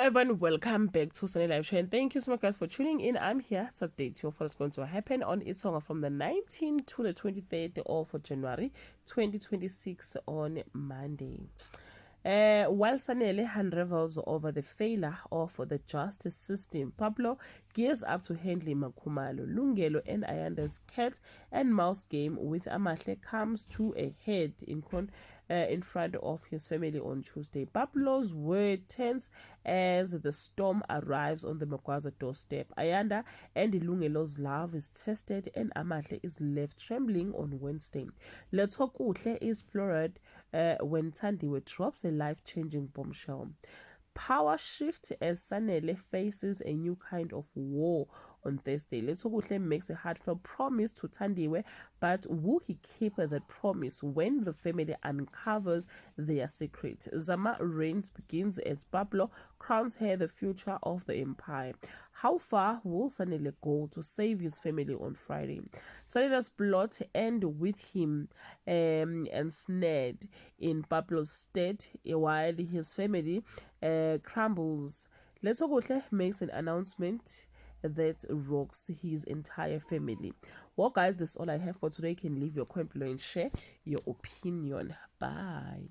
everyone, welcome back to Sunny Live Show, and thank you so much guys for tuning in. I'm here to update you for what's going to happen on Itsonga from the 19th to the 23rd of January 2026 on Monday. While Sanele unravels over the failure of the justice system, Pablo gears up to handle Makhumalo, Lungelo and Ayanda's cat and mouse game with Amahle comes to a head in front of his family on Tuesday. Pablo's word turns as the storm arrives on the Magwaza doorstep. Ayanda and Lungelo's love is tested and Amahle is left trembling on Wednesday. Lethokuhle is floored when Thandiwe drops a life-changing bombshell. Power shift as Sanele faces a new kind of war on Thursday. Lethokuhle makes a heartfelt promise to Thandiwe, but will he keep that promise when the family uncovers their secret? Zama reigns begins as Pablo crowns her the future of the empire. How far will Sanele go to save his family on Friday? Sanele's plot end with him ensnared in Pablo's stead while his family crumbles. Lethokuhle makes an announcement that rocks his entire family. Well guys, that's all I have for today. You can leave your comment below and share your opinion. Bye.